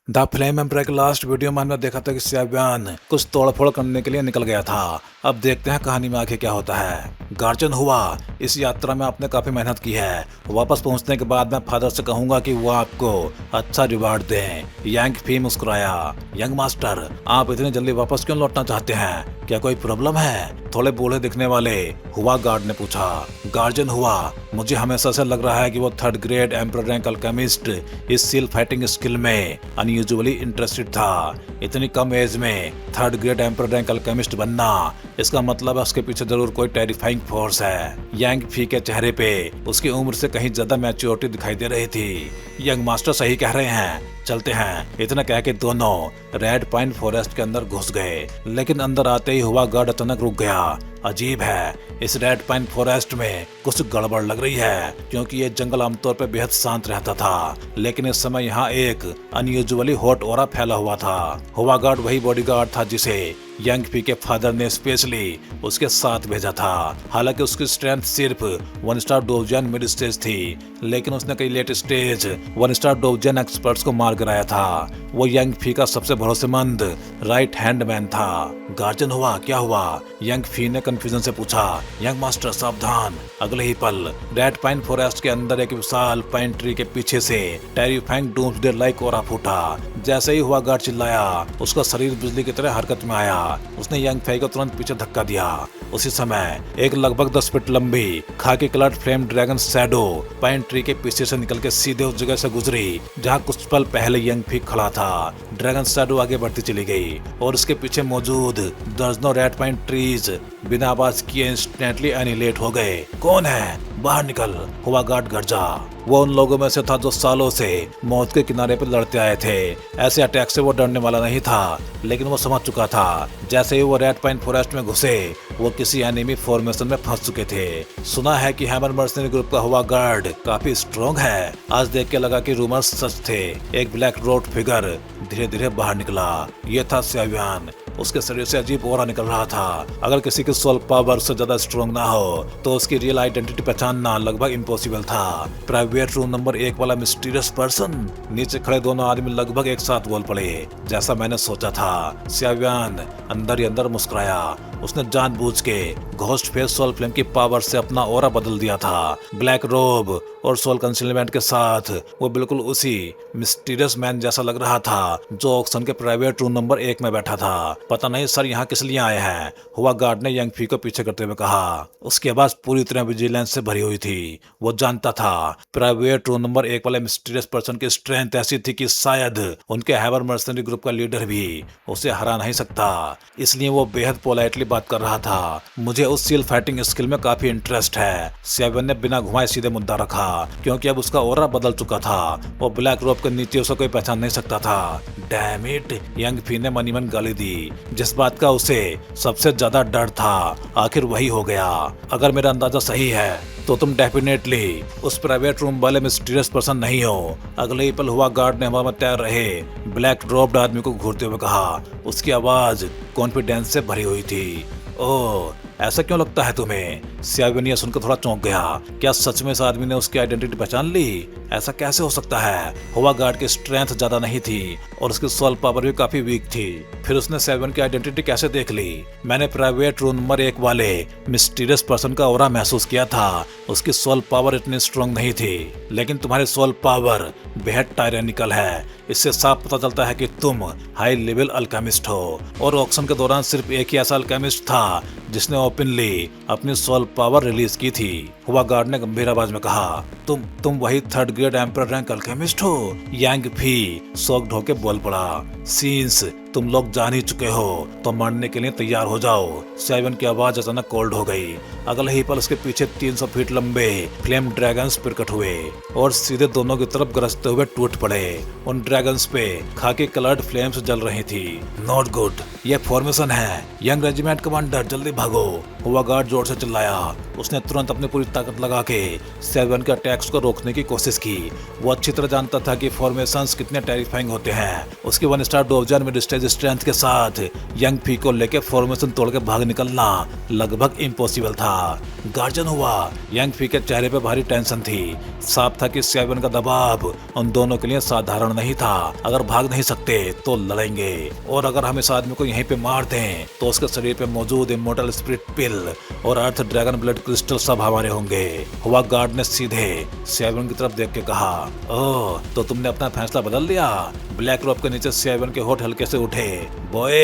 The flame empire के last video में हमने देखा था कि सैवियन कुछ तोड़फोड़ करने के लिए निकल गया था। अब देखते हैं कहानी में आगे क्या होता है। गार्जियन हुआ, इस यात्रा में आपने काफी मेहनत की है। वापस पहुंचने के बाद मैं फादर से कहूंगा कि वो आपको अच्छा रिवार्ड दें। यांग फी मुस्कुराया। यंग मास्टर, आप इतनी जल्दी वापस क्यों लौटना चाहते हैं? क्या कोई प्रॉब्लम है? थोड़े बूढ़े दिखने वाले हुआ गार्ड ने पूछा। गार्जियन हुआ, मुझे हमेशा से लग रहा है कि वो third grade emperor rank alchemist इस सील फाइटिंग स्किल में अनयूजुअली इंटरेस्टेड था। इतनी कम एज में third grade emperor rank alchemist बनना, इसका मतलब है उसके पीछे जरूर कोई टेरिफाइंग फोर्स है। यांग फी के चेहरे पे उसकी उम्र से कहीं ज्यादा मैच्योरिटी दिखाई दे रही थी। यंग मास्टर सही कह रहे हैं, चलते हैं। इतना कह के दोनों रेड पाइन फॉरेस्ट के अंदर घुस गए, लेकिन अंदर आते ही हुआ गार्ड अचानक रुक गया। अजीब है, इस रेड पाइन फॉरेस्ट में कुछ गड़बड़ लग रही है, क्योंकि ये जंगल आमतौर पर बेहद शांत रहता था, लेकिन इस समय यहाँ एक अनयूजुअली हॉट ऑरा फैला हुआ था। हुआ गार्ड वही बॉडीगार्ड था जिसे यंग फी के फादर ने स्पेशली उसके साथ भेजा था। हालांकि उसकी स्ट्रेंथ सिर्फ 1 स्टार डोवजन मिड स्टेज थी, लेकिन उसने कई लेट स्टेज 1 स्टार डोवजन एक्सपर्ट्स को मार गिराया था। वो यंग फी का सबसे भरोसेमंद राइट हैंड मैन था। गार्जियन हुआ, क्या हुआ? यंग फी ने कंफ्यूजन से पूछा। यंग मास्टर सावधान। अगले ही पल रेड पाइन फॉरेस्ट के अंदर एक विशाल पाइन ट्री के पीछे से टेरिफाइंग डूम्सडे लाइक ऑरा फूटा। जैसे ही हुआ गार्ड चिल्लाया, उसका शरीर बिजली की तरह हरकत में आया। उसने यंग फी को तुरंत पीछे धक्का दिया। उसी समय एक लगभग 10 फीट लंबी खाकी coloured flame dragon shadow pine tree के पीछे से निकल के सीधे उस जगह से गुजरी जहां कुछ पल पहले यंग फी खड़ा था। ड्रैगन शैडो आगे बढ़ती चली गई और उसके पीछे मौजूद दर्जनों रेड पाइन ट्रीज बिना आवाज किए इंस्टेंटली एनिहिलेट हो गए। कौन है? बाहर निकल, हुआ गार्ड गरजा। वो उन लोगों में से था जो सालों से मौत के किनारे पर लड़ते आए थे। ऐसे अटैक से वो डरने वाला नहीं था, लेकिन वो समझ चुका था जैसे ही वो रेड पाइन फॉरेस्ट में घुसे, वो किसी एनिमी फॉर्मेशन में फंस चुके थे। सुना है कि हैमर मर्सनरी ग्रुप का हुआ गार्ड काफी स्ट्रॉन्ग है। आज देख के लगा कि रूमर्स सच थे। एक ब्लैक रोड फिगर धीरे धीरे बाहर निकला। ये था सैवियन। उसके शरीर से अजीब ऑरा निकल रहा था। अगर किसी की सोल पावर से ज्यादा स्ट्रॉन्ग ना हो तो उसकी रियल आइडेंटिटी पहचानना लगभग इम्पॉसिबल था। प्राइवेट रूम नंबर 1 वाला मिस्टीरियस पर्सन। नीचे खड़े दोनों आदमी लगभग एक साथ बोल पड़े। जैसा मैंने सोचा था। सैवियन अंदर ही अंदर मुस्कुराया। उसने जानबूझ के घोस्ट फेस सोल फ्लेम की पावर से अपना ऑरा बदल दिया था। ब्लैक रोब और सोल कंसीलमेंट के साथ वो बिल्कुल उसी मिस्टीरियस मैन जैसा लग रहा था जो ऑक्सन के प्राइवेट रूम नंबर 1 में बैठा था। पता नहीं सर यहाँ किस लिए आए हैं, हुआ गार्ड ने यंग फी को पीछे करते हुए कहा। उसकी आवाज पूरी तरह विजिलेंस से भरी हुई थी। वो जानता था प्राइवेट रूम नंबर 1 वाले मिस्टीरियस पर्सन की स्ट्रेंथ ऐसी थी कि शायद उनके हैमर मर्सनरी ग्रुप का लीडर भी उसे हरा नहीं सकता। इसलिए वो बेहद पोलाइटली बात कर रहा था। मुझे उस सील फाइटिंग स्किल में काफी इंटरेस्ट है। सैवियन ने बिना घुमाए सीधे मुद्दा रखा, क्योंकि अब उसका ऑरा बदल चुका था। वो ब्लैक रोब के नीचे उसे कोई पहचान नहीं सकता था। डैम इट, यंग फी ने मनी मन गाली दी। जिस बात का उसे सबसे ज्यादा डर था, आखिर वही हो गया। अगर मेरा अंदाजा सही है तो तुम डेफिनेटली उस प्राइवेट रूम वाले मिस्टीरियस पर्सन नहीं हो। अगले ही पल हुआ गार्ड ने हवा में तैर रहे ब्लैक रोब्ड आदमी को घूरते हुए कहा। उसकी आवाज कॉन्फिडेंस से भरी हुई थी। ओह, ऐसा क्यों लगता है तुम्हें? सैवियन यह सुनकर थोड़ा चौंक गया। क्या सच में इस आदमी ने उसकी आइडेंटिटी पहचान ली? ऐसा कैसे हो सकता है? हुआ गार्ड की स्ट्रेंथ ज्यादा नहीं थी और उसकी सोल पावर भी काफी वीक थी। फिर उसने सैवियन की आइडेंटिटी कैसे देख ली? मैंने प्राइवेट रूम नंबर 1 वाले मिस्टीरियस पर्सन का ऑरा महसूस किया था। उसकी सोल पावर इतनी स्ट्रॉन्ग नहीं थी, लेकिन तुम्हारी सोल पावर बेहद टायरेनिकल है। इससे साफ पता चलता है कि तुम हाई लेवल अल्केमिस्ट हो। और ऑक्शन के दौरान सिर्फ एक ही ऐसा अल्केमिस्ट था जिसने ओपनली अपनी सोल पावर रिलीज की थी। हुआ गार्ड ने गंभीर आवाज में कहा। तुम वही third grade emperor rank alchemist हो? यांग फी शॉक्ड होके बोल पड़ा। सीन्स तुम लोग जान ही चुके हो तो मरने के लिए तैयार हो जाओ। सैवियन की आवाज अचानक कोल्ड हो गई। अगले ही पल उसके पीछे 300 फीट लंबे फ्लेम ड्रैगन्स प्रकट हुए और सीधे दोनों की तरफ गरजते हुए टूट पड़े। उन ड्रैगन्स पे खाकी कलर्ड फ्लेम्स जल रही थी। नॉट गुड, ये फॉर्मेशन है। यंग रेजिमेंट कमांडर, जल्दी भागो, हुआ गार्ड जोर से चिल्लाया। उसने तुरंत अपनी पूरी ताकत लगा के सैवियन के अटैक्स को रोकने की कोशिश की। वो अच्छी तरह जानता था कि फॉर्मेशंस कितने टेरिफाइंग होते हैं। उसकी 1 स्टार डोवजन मिड स्टेज स्ट्रेंथ के साथ यंग फी को लेकर फॉर्मेशन तोड़ के भाग निकलना लगभग इम्पॉसिबल था। था। गर्जन हुआ। यांग फी के चेहरे पे भारी टेंशन थी। साफ था कि सेवन का दबाव उन दोनों के लिए साधारण नहीं था। अगर भाग नहीं सकते तो लड़ेंगे, और अगर हम इस आदमी को यहीं पे मार दें तो उसके शरीर पे मौजूद इमोर्टल स्पिरिट पिल और अर्थ ड्रैगन ब्लड क्रिस्टल सब हमारे होंगे। हुआ गार्ड ने सीधे सेवन की तरफ देख के कहा, ओह, तो तुमने अपना फैसला बदल लिया। ब्लैक रॉब के नीचे सेवन के होठ हल्के से उठे। बॉय,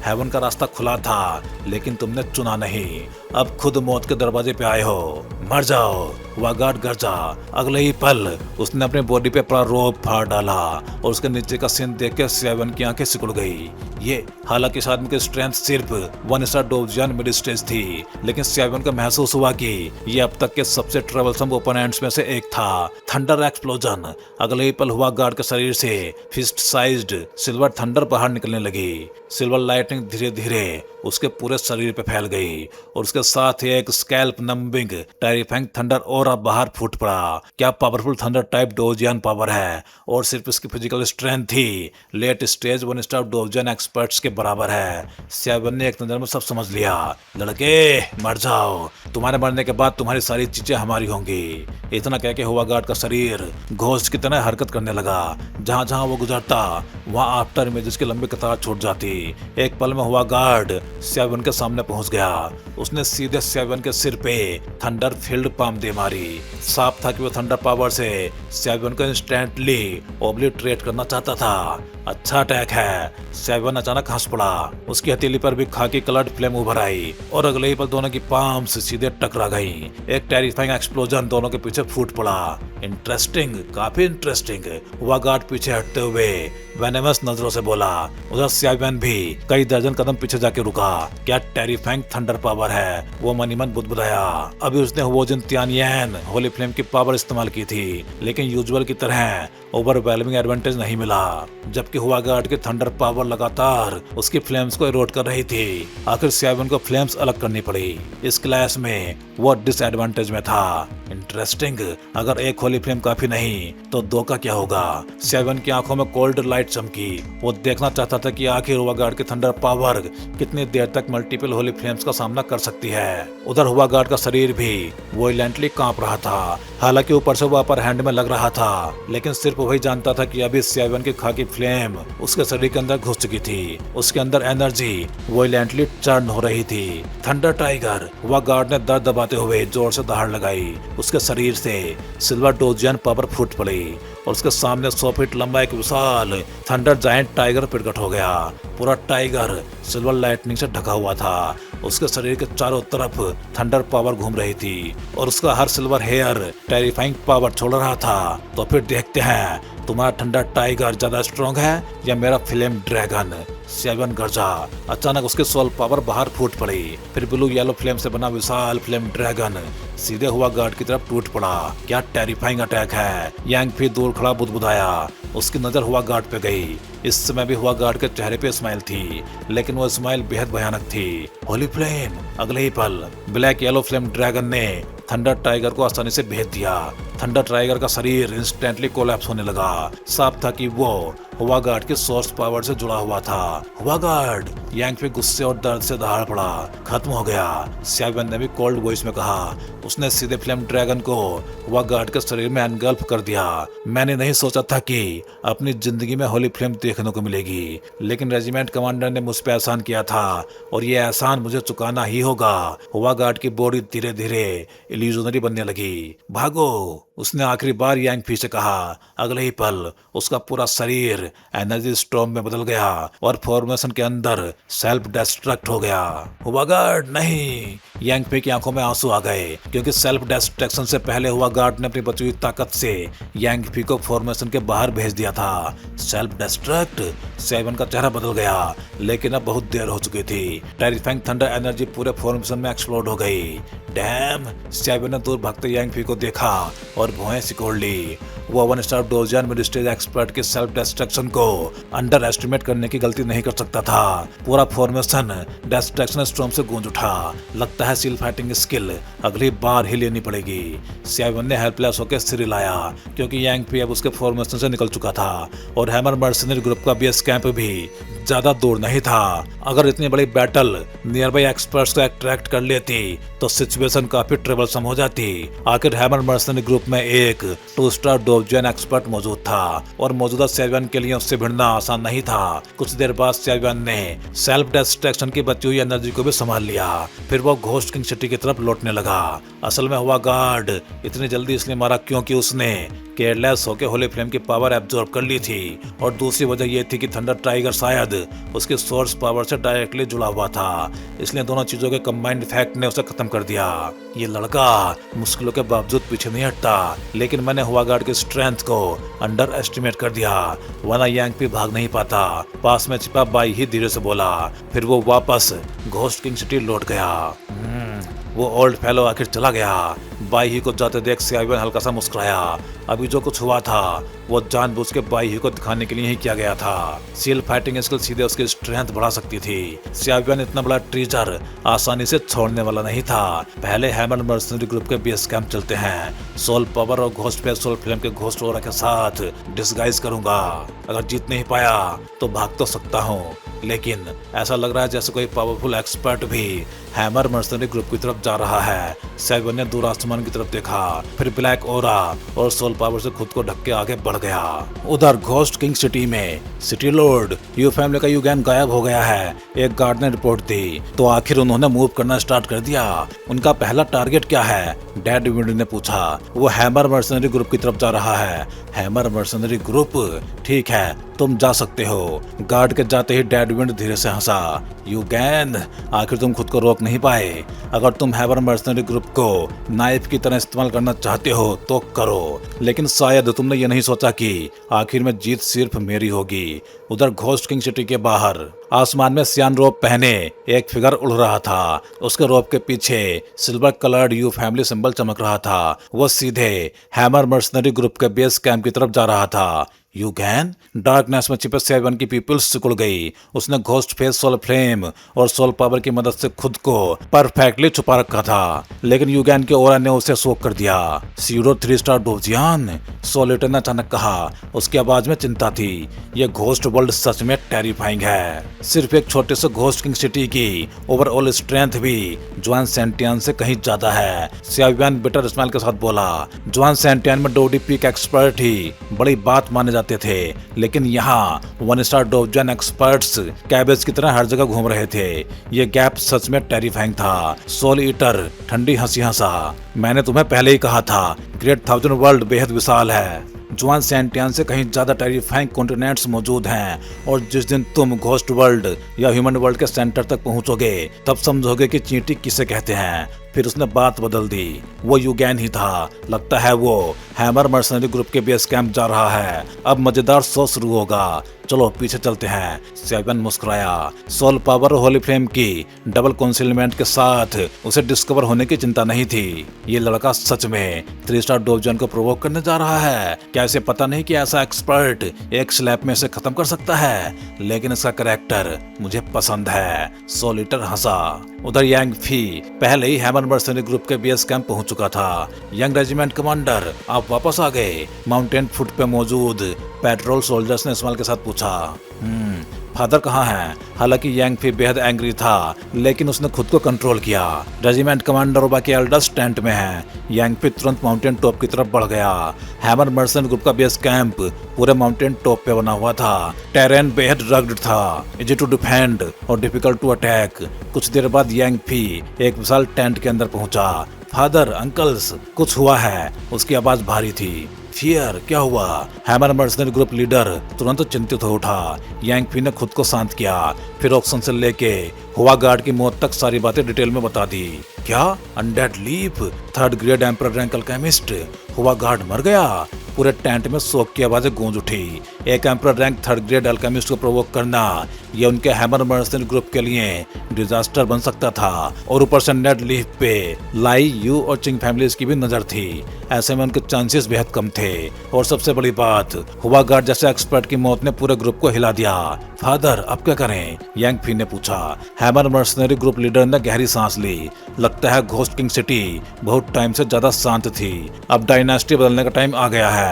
हेवन का रास्ता खुला था, लेकिन तुमने चुना नहीं। अब खुद मौत के दरवाजे पे आए हो, मर जाओ। वह गार्ड गरजा। अगले ही पल उसने अपनी बॉडी पे अपना रोप फाड़ डाला और उसके नीचे का सीन देख के सेवन की आंखें सिकुड़ गई। ये हालांकि इस आदमी की स्ट्रेंथ सिर्फ 1 स्टार डोजियन मिड स्टेज थी, लेकिन सेवन को महसूस हुआ कि ये अब तक के सबसे ट्रेवलसम ओपोनेंट्स में से एक था। Thunder explosion. अगले ही पल हुआ गार्ड के शरीर से फिस्ट साइज्ड सिल्वर थंडर बाहर निकलने लगी। सिल्वर लाइटनिंग धीरे धीरे उसके पूरे शरीर पे फैल गई और उसके साथ ही एक स्कैल्प नंबिंग टेरिफाइंग थंडर और बाहर फूट पड़ा। क्या पावरफुल थंडर टाइप डोजियन पावर है, और सिर्फ इसकी फिजिकल स्ट्रेंथ थी लेट स्टेज 1 स्टार डोजियन एक्सपर्ट्स के बराबर है। सेवन ने एक नजर में सब समझ लिया। लड़के, मर जाओ, तुम्हारे मरने के बाद तुम्हारी सारी चीजें हमारी होंगी। इतना कह के हुआ गार्ड का शरीर घोस्ट की तरह हरकत करने लगा। जहां जहां वो गुजरता वहां आफ्टर इमेजेस की लंबी कतार छूट जाती। एक पल में हुआ गार्ड सेवन के सामने पहुंच गया। उसने सीधे सेवन के सिर पे थंडर फील्ड पाम दे मारी। साफ था कि वो थंडर पावर से सेवन को इंस्टेंटली ओब्लिटरेट करना चाहता था। अच्छा अटैक है। सेवन अचानक हंस पड़ा। उसकी हथेली पर भी खाकी कलर्ड फ्लेम उभर आई और अगले ही पल दोनों की पाम्स सीधे टकरा गई। एक टेरिफाइंग एक्सप्लोजन दोनों के पीछे फूट पड़ा। इंटरेस्टिंग, काफी इंटरेस्टिंग। हुआ गार्ड पीछे हटते हुए वेनेमस नजरों से बोला। उधर सेवन भी कई दर्जन कदम पीछे जाके रुका। क्या टेरिफाइंग थंडर पावर है, वो मन ही मन बुदबुदाया। अभी उसने हुओजिन तियानियन होली फ्लेम की पावर इस्तेमाल की थी, लेकिन यूजुअल की तरह ओवरवेलमिंग एडवांटेज नहीं मिला। जबकि हुआ गार्ड की थंडर पावर लगातार उसकी फ्लेम्स को इरोड कर रही थी। आखिर सेवन को फ्लेम्स अलग करनी पड़ी। इस क्लैश में वो डिसएडवांटेज में था। इंटरेस्टिंग। अगर एक होली फ्लेम काफी नहीं तो दो का क्या होगा। सेवन की आंखों में कोल्ड लाइट चमकी। वो देखना चाहता था कि आखिर हुआ गार्ड की थंडर पावर कितनी देर तक मल्टीपल होली फ्लेम्स का सामना कर सकती है। उधर हुआ गार्ड का शरीर भी वोलेंटली कांप रहा था। हालांकि ऊपर से वो अपर हैंड में लग रहा था, लेकिन सिर्फ वही जानता था कि अभी सेवन की खाकी फ्लेम उसके शरीर के अंदर घुस चुकी थी। उसके अंदर एनर्जी वोलेंटली चर्न हो रही थी। Thunder tiger. हुआ गार्ड ने दर्द दबाते हुए जोर से दहाड़ लगाई। उसके शरीर से सिल्वर डोजियन पावर फूट पड़ी और उसके सामने 100 फीट लंबा एक विशाल थंडर जायंट टाइगर प्रकट हो गया। पूरा टाइगर सिल्वर लाइटनिंग से ढका हुआ था। उसके शरीर के चारों तरफ थंडर पावर घूम रही थी और उसका हर सिल्वर हेयर टेरिफाइंग पावर छोड़ रहा था। तो फिर देखते हैं तुम्हारा थंडर टाइगर ज्यादा स्ट्रॉन्ग है या मेरा फ्लेम ड्रैगन। सेवन गरजा। अचानक उसके सोल पावर बाहर फूट पड़ी। फिर ब्लू येलो फ्लेम से बना विशाल फ्लेम ड्रैगन सीधे हुआ गार्ड की तरफ टूट पड़ा। क्या टेरिफाइंग अटैक है। यांग भी दूर खड़ा बुदबुदाया। उसकी नजर हुआ गार्ड पे गई। इस समय भी हुआ गार्ड के चेहरे पे स्माइल थी, लेकिन वो स्माइल बेहद भयानक थी। होली फ्लेम। अगले ही पल ब्लैक येलो फ्लेम ड्रैगन ने थंडर टाइगर को आसानी से भेज दिया। थंडर टाइगर का शरीर इंस्टेंटली कोलैप्स होने लगा। साफ था कि वो हुआ गार्ड के सोर्स पावर से जुड़ा हुआ था। हुआ गार्ड। यांग पे गुस्से और दर्द से दहाड़ पड़ा। खत्म हो गया। सेवन ने भी कोल्ड वॉइस में कहा। उसने सीधे फ्लेम ड्रैगन को हुआ गार्ड के शरीर में एनगल्फ कर दिया। मैंने नहीं सोचा था कि अपनी जिंदगी में होली फ्लेम देखने को मिलेगी, लेकिन रेजिमेंट कमांडर ने मुझ पे एहसान किया था और ये एहसान मुझे चुकाना ही होगा। हुआ गार्ड की बॉडी धीरे धीरे इल्यूजनरी बनने लगी। भागो, उसने आखिरी बार यांग फी से कहा। अगले ही पल उसका पूरा शरीर एनर्जी स्टॉर्म में बदल गया और फॉर्मेशन के अंदर सेल्फ डिस्ट्रक्ट हो गया। हुआ गार्ड नहीं। यांग फी की आंखों में आंसू आ गए, क्योंकि सेल्फ डिस्ट्रक्शन से पहले हुआ गार्ड ने अपनी बची हुई ताकत से यांग फी को फॉर्मेशन के बाहर भेज दिया था। Self destruct. सेवन का चेहरा बदल गया, लेकिन अब बहुत देर हो चुकी थी। टेरिफाइंग थंडर एनर्जी पूरे फॉर्मेशन में एक्सप्लोड हो गई। डैम। सेवन ने दूर भागते यांग फी को देखा और भौहें सिकोड़ ली। वो 1 स्टार डोजियन मिड स्टेज एक्सपर्ट के सेल्फ डिस्ट्रक्शन को अंडर एस्टिमेट करने की गलती नहीं कर सकता था। पूरा फॉर्मेशन डिस्ट्रक्शन स्टॉर्म से गूंज उठा। लगता है सील फाइटिंग स्किल अगली बार ही लेनी पड़ेगी। सेवन ने हेल्पलेस होकर सिर हिलाया, क्योंकि यांग फी अब उसके फॉर्मेशन से निकल चुका था और हैमर मर्सनरी ग्रुप का बेस कैंप भी ज्यादा दूर नहीं था। अगर इतनी बड़ी बैटल नियर बाई एक्सपर्ट्स को अट्रैक्ट कर लेती तो सिचुएशन काफी ट्रबलसम हो जाती। आखिर हैमर मर्सनरी ग्रुप में एक 2 स्टार डोवजियन एक्सपर्ट मौजूद था और मौजूदा सेवियन के लिए उससे भिड़ना आसान नहीं था। कुछ देर बाद सेवियन ने सेल्फ डिस्ट्रैक्शन की बची हुई एनर्जी को भी संभाल लिया। फिर वो घोस्ट किंग सिटी की तरफ लौटने लगा। असल में हुआ गार्ड इतनी जल्दी इसलिए मारा क्योंकि उसने केयरलेस होकर होली फ्लेम की पावर एब्जॉर्ब कर ली थी और दूसरी वजह यह थी कि थंडर टाइगर शायद उसके सोर्स पावर से डायरेक्टली जुड़ा हुआ था। इसलिए दोनों चीजों के कंबाइंड इफेक्ट ने उसे खत्म कर दिया। ये लड़का मुश्किलों के बावजूद पीछे नहीं हटता, लेकिन मैंने हुआ गार्ड की स्ट्रेंथ को अंडर एस्टिमेट कर दिया, वरना यांग भी भाग नहीं पाता। पास में छिपा बाई ही धीरे से बोला। फिर वो वापस घोस्ट किंग सिटी लौट गया। वो ओल्ड फेलो आखिर चला गया। बाई ही को जाते देख सेवियन हल्का सा मुस्कुराया। अभी जो कुछ हुआ था वो जानबूझ के बाई ही को दिखाने के लिए ही किया गया था। सील फाइटिंग स्किल सीधे उसकी स्ट्रेंथ बढ़ा सकती थी। सेवियन इतना बड़ा ट्रीजर आसानी से छोड़ने वाला नहीं था। पहले हैमर मर्सनरी ग्रुप के बेस कैंप चलते हैं। सोल पावर और घोस्ट पे सोल फिल्म के घोस्ट ओरा के साथ डिस्गाइज करूंगा। अगर जीत नहीं पाया तो भाग तो सकता हूँ, लेकिन ऐसा लग रहा है जैसे कोई पावरफुल एक्सपर्ट भी हैमर मर्सनरी ग्रुप की तरफ जा रहा है। सेवन ने दूर आसमान की तरफ देखा, फिर ब्लैक ओरा और सोल पावर से खुद को ढक के आगे बढ़ गया। उधर घोस्ट किंग सिटी में सिटी लॉर्ड यू फैमिली का युगैन गायब हो गया है। एक गार्ड ने रिपोर्ट दी तो आखिर उन्होंने मूव करना स्टार्ट कर दिया। उनका पहला टारगेट क्या है? डैड विंड ने पूछा। वो हैमर मर्सनरी ग्रुप की तरफ जा रहा है। Hammer mercenary group? ठीक है, तुम जा सकते हो। गार्ड के जाते ही डैड विंड धीरे से हंसा। युगैन, आखिर तुम खुद को रोक नहीं पाए। अगर तुम हैमर मर्सनरी ग्रुप को नाइफ की तरह इस्तेमाल करना चाहते हो तो करो, लेकिन शायद तुमने ये नहीं सोचा कि आखिर में जीत सिर्फ मेरी होगी। उधर घोस्ट किंग सिटी के बाहर आसमान में सियान रोब पहने एक फिगर उड़ रहा था। उसके रोब के पीछे silver coloured you family symbol चमक रहा था। वो सीधे हैमर मर्सनरी ग्रुप के बेस कैंप की तरफ जा रहा था। युगैन? डार्कनेस में छिपे सेवन की पीपल्स सिकुड़ गई। उसने घोस्ट फेस, सोल फ्लेम और सोल पावर की मदद से खुद को परफेक्टली छुपा रखा था, लेकिन युगैन के ओरा ने उसे सोक कर दिया। सीरो 3 स्टार डोवजियन, सोलिटर ने अचानक कहा। उसकी आवाज में चिंता थी। ये घोस्ट वर्ल्ड सच में टेरिफाइंग है। सिर्फ एक छोटे से घोस्ट किंग सिटी की ओवरऑल स्ट्रेंथ भी जुआन सेंटियन से कहीं ज्यादा है। सेवियन बिटर स्माइल के साथ बोला। जुआन सेंटियन में डोडी पीक एक्सपर्ट ही बड़ी बात माने जाते थे, लेकिन यहाँ 1 स्टार डोवजियन एक्सपर्ट्स कैबेज की तरह हर जगह घूम रहे थे। ये गैप सच में टेरिफाइंग था। सोल ईटर ठंडी हंसी हंसा। मैंने तुम्हें पहले ही कहा था, ग्रेट थाउजेंड वर्ल्ड बेहद विशाल है। जुआन सेंटियन से कहीं ज्यादा टेरिफाइंग कॉन्टिनेंट्स मौजूद हैं, और जिस दिन तुम घोस्ट वर्ल्ड या ह्यूमन वर्ल्ड के सेंटर तक पहुंचोगे तब समझोगे कि चींटी किसे कहते हैं। फिर उसने बात बदल दी। वो युगैन ही था। लगता है वो हैमर मर्सनरी ग्रुप के बेस कैंप जा रहा है। अब मजेदार शो शुरू होगा। चलो पीछे चलते हैं। सेवन मुस्कुराया। सोल पावर और होली फ्लेम की डबल कंसीलमेंट के साथ उसे डिस्कवर होने की चिंता नहीं थी। ये लड़का सच में 3 स्टार डोवजियन को प्रोवोक करने जा रहा है। क्या इसे पता नहीं कि ऐसा एक्सपर्ट एक स्लैप में इसे खत्म कर सकता है? लेकिन इसका कैरेक्टर मुझे पसंद है। सोलिटर हंसा। उधर यांग फी पहले ही हैमर मर्सनरी ग्रुप के बेस कैंप पहुंच चुका था। यंग रेजिमेंट कमांडर, आप वापस आ गए? माउंटेन फुट पे मौजूद पेट्रोल सोल्जर्स ने इस्माइल के साथ पूछा। फादर कहाँ हैं? हालांकि यांग फी बेहद एंग्री था, लेकिन उसने खुद को कंट्रोल किया। रेजिमेंट कमांडर और बाकी एल्डर्स टेंट में हैं। यांग फी तुरंत माउंटेन टॉप की तरफ बढ़ गया। हैमर मर्सनरी ग्रुप का बेस कैंप पूरे माउंटेन टॉप पे बना हुआ था। टेरेन बेहद रग्ड था, इजी टू डिफेंड और डिफिकल्ट टू अटैक। कुछ देर बाद यांग फी एक विशाल टेंट के अंदर पहुंचा। फादर, अंकल्स, कुछ हुआ है? उसकी आवाज भारी थी। फियर, क्या हुआ? हैमर मर्सनरी ग्रुप लीडर तुरंत चिंतित हो उठा। यांग फी ने खुद को शांत किया, फिर ऑक्सन से लेके हुआ गार्ड की मौत तक सारी बातें डिटेल में बता दी। क्या? Undead leaf, 3rd grade emperor rank alchemist, हुआ गार्ड मर गया? पूरे टेंट में शोक की आवाजें गूंज उठी। एक emperor rank 3rd grade alchemist को प्रोवोक करना ये उनके हैमर मर्सनरी ग्रुप के लिए डिजास्टर बन सकता था, और ऊपर से नेड लीफ पे लाई, यू और चिंग फैमिलीज की भी नजर थी। ऐसे में उनके चांसेस बेहद कम थे। और सबसे बड़ी बात, हुआ गार्ड जैसे एक्सपर्ट की मौत ने पूरे ग्रुप को हिला दिया। फादर, अब क्या करें? यांग फी ने पूछा। हैमर मर्सनरी ग्रुप लीडर ने गहरी सांस ली। लगता है घोस्ट किंग सिटी बहुत टाइम से ज्यादा शांत थी। अब डायनास्टी बदलने का टाइम आ गया है।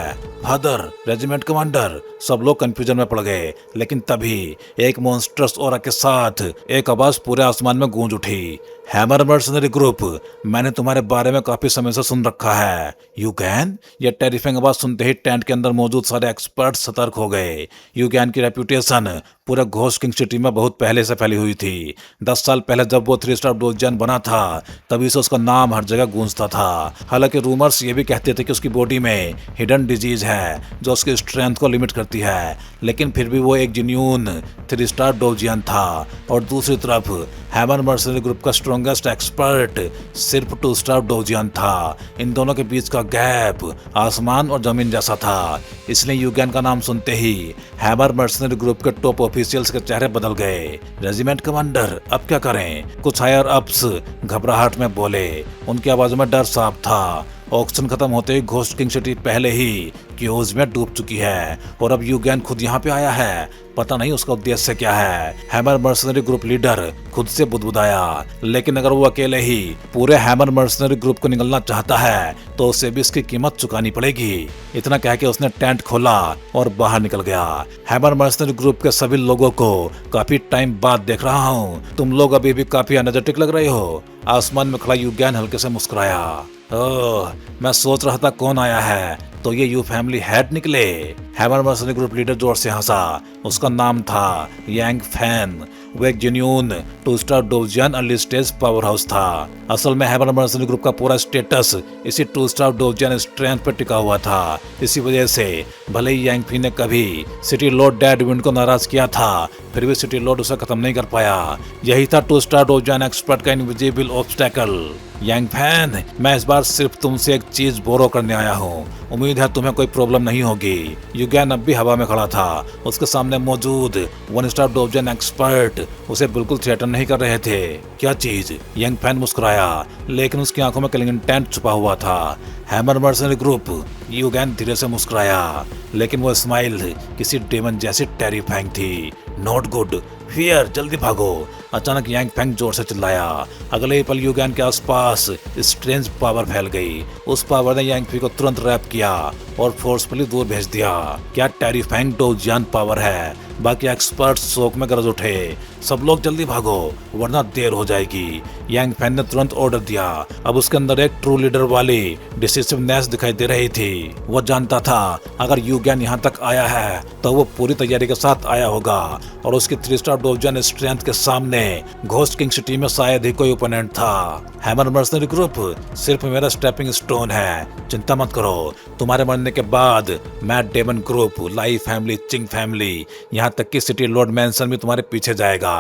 फादर, रेजिमेंट कमांडर, सब लोग कंफ्यूजन में पड़ गए। लेकिन तभी एक मॉन्स्टर्स ऑरा के साथ एक आवाज पूरे आसमान में गूंज उठी। हैमर मर्सनरी ग्रुप, मैंने तुम्हारे बारे में काफी समय से सुन रखा है। यूगैन? यह टेरिफिंग आवाज सुनते ही टेंट के अंदर मौजूद सारे एक्सपर्ट सतर्क हो गए। यूगैन की रेपुटेशन पूरे घोस्ट किंग सिटी में बहुत पहले से फैली हुई थी। 10 साल पहले जब वो 3 स्टार डोजियन बना था तभी से उसका नाम हर जगह गूंजता था। हालांकि रूमर्स ये भी कहते थे कि उसकी बॉडी में हिडन डिजीज है जो उसकी स्ट्रेंथ को लिमिट करती है, लेकिन फिर भी वो एक जेन्युइन 3 स्टार डोजियन था। और दूसरी तरफ हैमर मर्सनरी ग्रुप का स्ट्रॉन्गेस्ट एक्सपर्ट सिर्फ 2 स्टार डोजियन था। इन दोनों के बीच का गैप आसमान और जमीन जैसा था। इसलिए यूगैन का नाम सुनते ही हैमर मर्सनरी ग्रुप के टॉप ऑफिशियल्स के चेहरे बदल गए। रेजिमेंट कमांडर, अब क्या करें? कुछ हायर अप्स घबराहट में बोले। उनकी आवाजों में डर साफ था। ऑक्सीजन खत्म होते ही घोस्ट किंग सिटी पहले ही क्योज में डूब चुकी है और अब यूगैन खुद यहाँ पे आया है। पता नहीं उसका उद्देश्य क्या है। हैमर मर्सनरी ग्रुप लीडर खुद से बुदबुदाया। लेकिन अगर वो अकेले ही पूरे हैमर मर्सनरी ग्रुप को निकलना चाहता है तो उसे भी इसकी कीमत चुकानी पड़ेगी। इतना कह के उसने टेंट खोला और बाहर निकल गया। हैमर मर्सनरी ग्रुप के सभी लोगों को काफी टाइम बाद देख रहा हूँ। तुम लोग अभी भी काफी एनर्जेटिक लग रहे हो। आसमान में खड़ा यूगैन हल्के से मुस्कुराया। ओह, मैं सोच रहा था कौन आया है, तो ये यू फैमिली हेड निकले। हैमर मर्सनरी ग्रुप लीडर जोर से हंसा। उसका नाम था यांग फैन। वो एक जेन्युइन 2 स्टार डोजियन अर्ली स्टेज पावर हाउस था। असल में हैमर मर्सनरी ग्रुप का पूरा स्टेटस इसी 2 स्टार डोजियन स्ट्रेंथ पर टिका हुआ था। इसी वजह से भले ही यांग फी ने कभी सिटी लॉर्ड डेडविंड को नाराज किया था, फिर भी सिटी लॉर्ड उसे खत्म नहीं कर पाया। यही था 2 स्टार डोजियन एक्सपर्ट का इनविजिबल ऑब्स्टेकल। यांग फैन, मैं इस बार सिर्फ तुमसे एक चीज बोरो करने आया हूँ। उम्मीद है तुम्हें कोई प्रॉब्लम नहीं होगी। यूगैन अब भी हवा में खड़ा था। उसके सामने मौजूद 1 स्टार डोजियन एक्सपर्ट उसे बिल्कुल थ्रेटन नहीं कर रहे थे। क्या चीज? यंग फैन मुस्कुराया, लेकिन उसकी आंखों में कलिंग इंटेंट छुपा हुआ था। हैमर मर्सनरी ग्रुप, यूगैन धीरे से मुस्कुराया, लेकिन वो स्माइल किसी डेमन जैसी टेरिफाइंग थी। नॉट गुड, फियर, जल्दी भागो। अचानक यांग फैंग जोर से चिल्लाया। अगले ही पल यूगैन के आसपास स्ट्रेंज पावर फैल गई। उस पावर ने यांग फी को तुरंत रैप किया और फोर्सफुली दूर भेज दिया। क्या टेरिफाइंग डोजियन पावर है। बाकी एक्सपर्ट्स शोक में गरज उठे। सब लोग जल्दी भागो वरना देर हो जाएगी। यांग फैन ने तुरंत ऑर्डर दिया। अब उसके अंदर एक ट्रू लीडर वाली डिसिसिवनेस दिखाई दे रही थी। वो जानता था अगर यूगैन यहाँ तक आया है तो वो पूरी तैयारी के साथ आया होगा और उसकी 3 स्टार डोजियन स्ट्रेंथ के सामने घोस्ट किंग सिटी में शायद ही कोई ओपोनेंट था। हैमर मर्सनरी ग्रुप सिर्फ मेरा स्टेपिंग स्टोन है। चिंता मत करो, तुम्हारे मरने के बाद मैट डेमन ग्रुप, लाई फैमिली, चिंग फैमिली, यहाँ तक कि सिटी लॉर्ड मैंसन भी तुम्हारे पीछे जाएगा।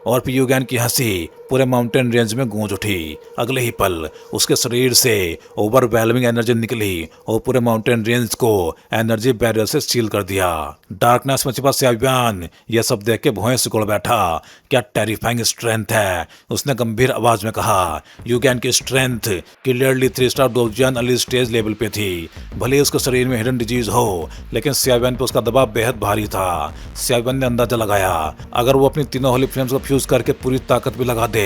और फिर यूगैन की हंसी पूरे माउंटेन रेंज में गूंज उठी। अगले ही पल उसके शरीर से ओवरवेलमिंग एनर्जी निकली और पूरे माउंटेन रेंज को एनर्जी बैरियर से सील कर दिया। डार्कनेस में छिपा स्याबियान यह सब देख के भौहें सिकुड़ बैठा। क्या टेरिफाइंग स्ट्रेंथ है, उसने गंभीर आवाज में कहा। यूगैन की स्ट्रेंथ क्लियरली 3 स्टार डोजियन अर्ली स्टेज लेवल पे थी। भले ही उसके शरीर में हिडन डिजीज हो, लेकिन स्याबियान पे उसका दबाव बेहद भारी था। स्याबियान ने अंदाजा लगाया अगर वो अपनी तीनों होली फ्लेम्स को फ्यूज करके पूरी ताकत भी लगा दे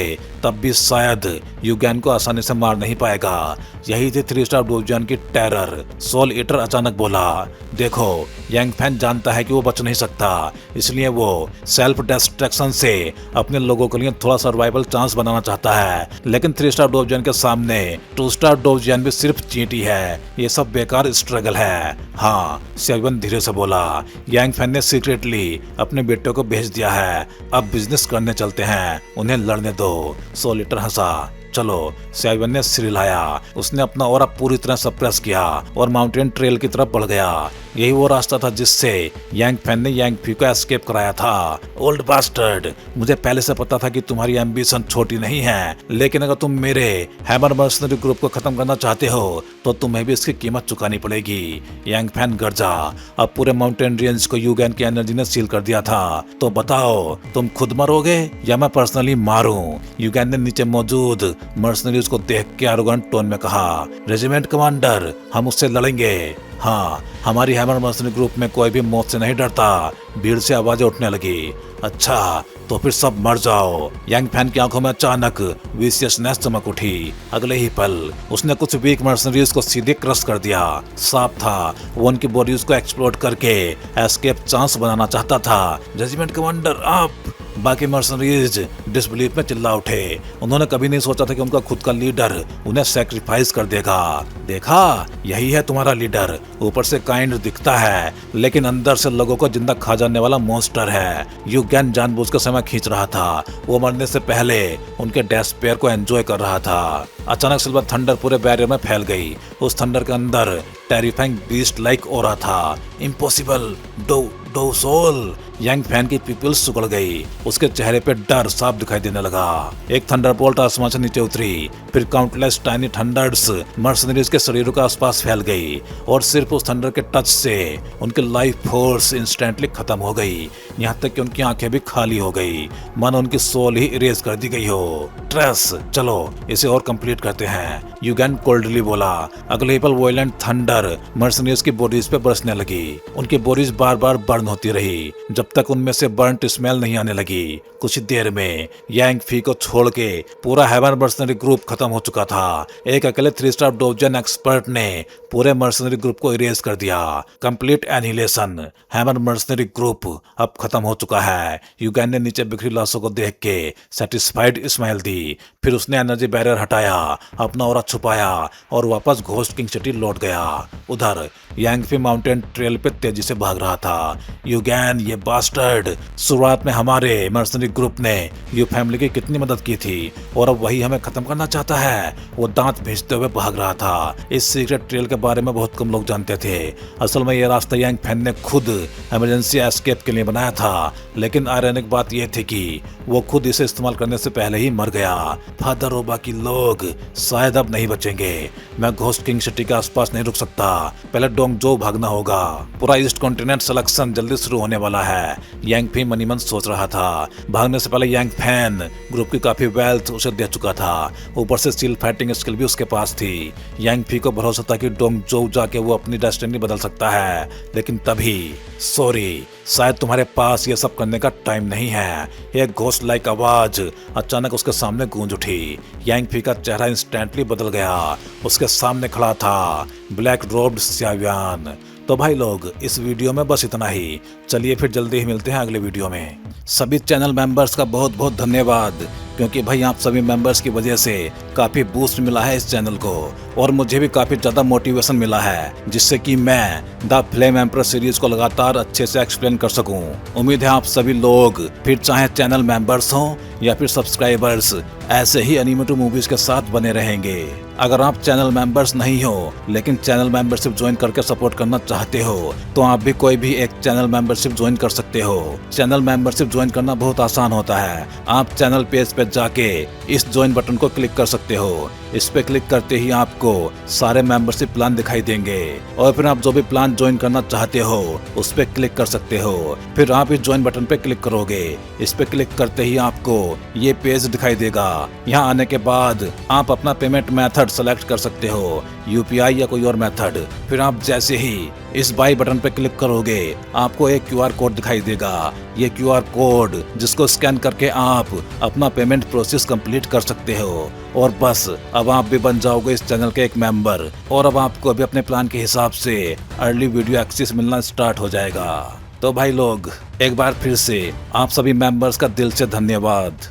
तब भी शायद यूगैन को आसानी से मार नहीं पाएगा। यही थी 3 स्टार डोजियन की टेरर। सोल ईटर अचानक बोला, देखो यांग फैन जानता है कि वो बच नहीं सकता, इसलिए वो सेल्फ डिस्ट्रक्शन से अपने लोगों के लिए थोड़ा सर्वाइवल चांस बनाना चाहता है। लेकिन 3 स्टार डोजियन के सामने 2 स्टार डोजियन भी सिर्फ चींटी है। ये सब बेकार स्ट्रगल है। हाँ, सेवन धीरे से बोला। यांग फैन ने सीक्रेटली अपने बेटे को भेज दिया है। अब बिजनेस करने चलते हैं, उन्हें लड़ने दो। सोल ईटर हंसा। चलो, सैवन ने सिर हिलाया। उसने अपना ऑरा पूरी तरह सप्रेस किया और माउंटेन ट्रेल की तरफ बढ़ गया। यही वो रास्ता था जिससे यांग फैन ने यांग फी को एस्केप कराया था। ओल्ड बास्टर्ड, मुझे पहले से पता था कि तुम्हारी एम्बिशन छोटी नहीं है, लेकिन अगर तुम मेरे हैमर मर्सनरी ग्रुप को खत्म करना चाहते हो तो तुम्हें भी इसकी कीमत चुकानी पड़ेगी। यांग फैन गरजा। अब पूरे माउंटेन रेंज को यूगैन की एनर्जी ने सील कर दिया था। तो बताओ, तुम खुद मरोगे या मैं पर्सनली मारूं? यूगैन ने नीचे मौजूद मर्सनरीज को देख के एरोगेंट टोन में कहा। रेजिमेंट कमांडर, हम उससे लड़ेंगे। हाँ, हमारी हैमर मर्सनरी ग्रुप में कोई भी मौत से नहीं डरता। भीड़ से आवाजें उठने लगी। अच्छा, तो फिर सब मर जाओ। यांग फैन की आंखों में अचानक विशियसनेस चमक उठी। अगले ही पल उसने कुछ वीक मर्सनरीज को सीधे क्रश कर दिया। साफ था वो उनकी बॉडीज को एक्सप्लोड करके एस्केप चांस बनाना चाहता था। Regiment commander up! बाकी मर्सनरीज डिसबिलीफ में चिल्ला उठे। उन्होंने कभी नहीं सोचा था कि उनका खुद का लीडर उन्हें सैक्रिफाइस कर देगा। देखा, यही है तुम्हारा लीडर। ऊपर से काइंड दिखता है लेकिन अंदर से लोगों को जिंदा खा जाने वाला मॉन्स्टर है। युगेन जानबूझ कर समय खींच रहा था। वो मरने से पहले उनके डेस्पेयर को एंजॉय कर रहा था। अचानक सिल्वर थंडर पूरे बैरियर में फैल गई। उस थंडर के अंदर टेरिफाइंग बीस्ट लाइक ऑरा था। इम्पॉसिबल, डो सोल! यांग फैन की पिपल्स सुगड़ गई। उसके चेहरे पे डर साफ दिखाई देने लगा। एक थंडरबोल्ट आसमान से नीचे उतरी। फिर काउंटलेस टाइनी थंडर्स मर्सनरीज के शरीरों के आसपास फैल गई और सिर्फ उस थंडर के टच से उनकी लाइफ फोर्स इंस्टेंटली खत्म हो गई। यहाँ तक कि उनकी आंखें भी खाली हो गई, मानो उनकी सोल ही इरेज कर दी गई हो। ट्रेस, चलो इसे और कंप्लीट करते हैं, युगेन कोल्डली बोला। अगले पल वॉयलेंट थंडर मर्सनरीज की बॉडीज पे बरसने लगी। उनकी बॉडीज बार बार बर्न होती रही जब तक उनमें से बर्न्ट स्मेल नहीं आने लगी। कुछ देर में यांग फी को छोड़ के पूरा हेवन मर्सनरी ग्रुप खत्म हो चुका था। एक अकेले 3 स्टार डोजन एक्सपर्ट ने पूरे मर्सनरी ग्रुप को इरेज कर दिया। Complete annihilation. Heaven mercenary group अब खत्म हो चुका है। युगेन ने नीचे बिखरी लाशों को देख के सेटिस्फाइड स्माइल दी। फिर उसने एनर्जी बैरियर हटाया, अपना ऑरा छुपाया और वापस घोस्ट किंग सिटी लौट गया। उधर यांगफी माउंटेन ट्रेल पे तेजी से भाग रहा था। युगेन, ये बास्टर्ड! शुरुआत में हमारे मर्सनरी ग्रुप ने यू फैमिली की कितनी मदद की थी और अब वही हमें खत्म करना चाहता है। वो दांत भींचते हुए भाग रहा था। इस सीक्रेट ट्रेल के बारे में बहुत कम लोग जानते थे। असल में ये रास्ता यांग फैन ने खुद इमरजेंसी एस्केप के लिए बनाया था, लेकिन आयरनिक बात यह थी कि वो खुद इसे इस्तेमाल करने से पहले ही मर गया। फादर और बाकी लोग शायद अब नहीं बचेंगे। मैं घोस्ट किंग सिटी के आसपास नहीं रुक सकता। पहले डोंगजो भागना होगा। पूरा ईस्ट कॉन्टिनेंट सिलेक्शन जल्दी शुरू होने वाला है, यांग फी मनी मन सोच रहा था। भागने से पहले यांग फैन ग्रुप की काफी वेल्थ उसे दे चुका था। ऊपर से स्टील फाइटिंग स्किल भी उसके पास थी। यांग फी को भरोसा था कि डोंगजो जाके वो अपनी डेस्टिनी बदल सकता है, लेकिन तभी सॉरी, शायद तुम्हारे पास ये सब करने का टाइम नहीं है। एक घोस्ट लाइक आवाज अचानक उसके सामने गूंज उठी। यांग फी का चेहरा इंस्टेंटली बदल गया। उसके सामने खड़ा था ब्लैक रोब्ड स्याव्यान। तो भाई लोग, इस वीडियो में बस इतना ही। चलिए फिर जल्दी ही मिलते हैं अगले वीडियो में। सभी चैनल मेंबर्स का बहुत बहुत धन्यवाद, क्योंकि भाई आप सभी मेंबर्स की वजह से काफ़ी बूस्ट मिला है इस चैनल को और मुझे भी काफ़ी ज़्यादा मोटिवेशन मिला है, जिससे कि मैं द फ्लेम एम्परर सीरीज को लगातार अच्छे से एक्सप्लेन कर सकूं। उम्मीद है आप सभी लोग, फिर चाहे चैनल मेंबर्स हों या फिर सब्सक्राइबर्स, ऐसे ही एनिमेटेड मूवीज के साथ बने रहेंगे। अगर आप चैनल मेंबर्स नहीं हो लेकिन चैनल मेंबरशिप ज्वाइन करके सपोर्ट करना चाहते हो, तो आप भी कोई भी एक चैनल मेंबरशिप ज्वाइन कर सकते हो। चैनल मेंबरशिप ज्वाइन करना बहुत आसान होता है। आप चैनल पेज पे जाके इस ज्वाइन बटन को क्लिक कर सकते हो। इस पे क्लिक करते ही आपको सारे मेंबरशिप प्लान दिखाई देंगे और फिर आप जो भी प्लान ज्वाइन करना चाहते हो उस पे क्लिक कर सकते हो। फिर आप इस ज्वाइन बटन पे क्लिक करोगे। इस पे क्लिक करते ही आपको ये पेज दिखाई देगा। यहाँ आने के बाद आप अपना पेमेंट मेथड सेलेक्ट कर सकते हो, यूपीआई या कोई और मेथड। फिर आप जैसे ही इस बाई बटन पे क्लिक करोगे, आपको एक क्यूआर कोड दिखाई देगा। ये क्यूआर कोड जिसको स्कैन करके आप अपना पेमेंट प्रोसेस कंप्लीट कर सकते हो और बस अब आप भी बन जाओगे इस चैनल के एक मेंबर और अब आपको अभी अपने प्लान के हिसाब से अर्ली वीडियो एक्सेस मिलना स्टार्ट हो जाएगा। तो भाई लोग, एक बार फिर से आप सभी मेंबर्स का दिल से धन्यवाद।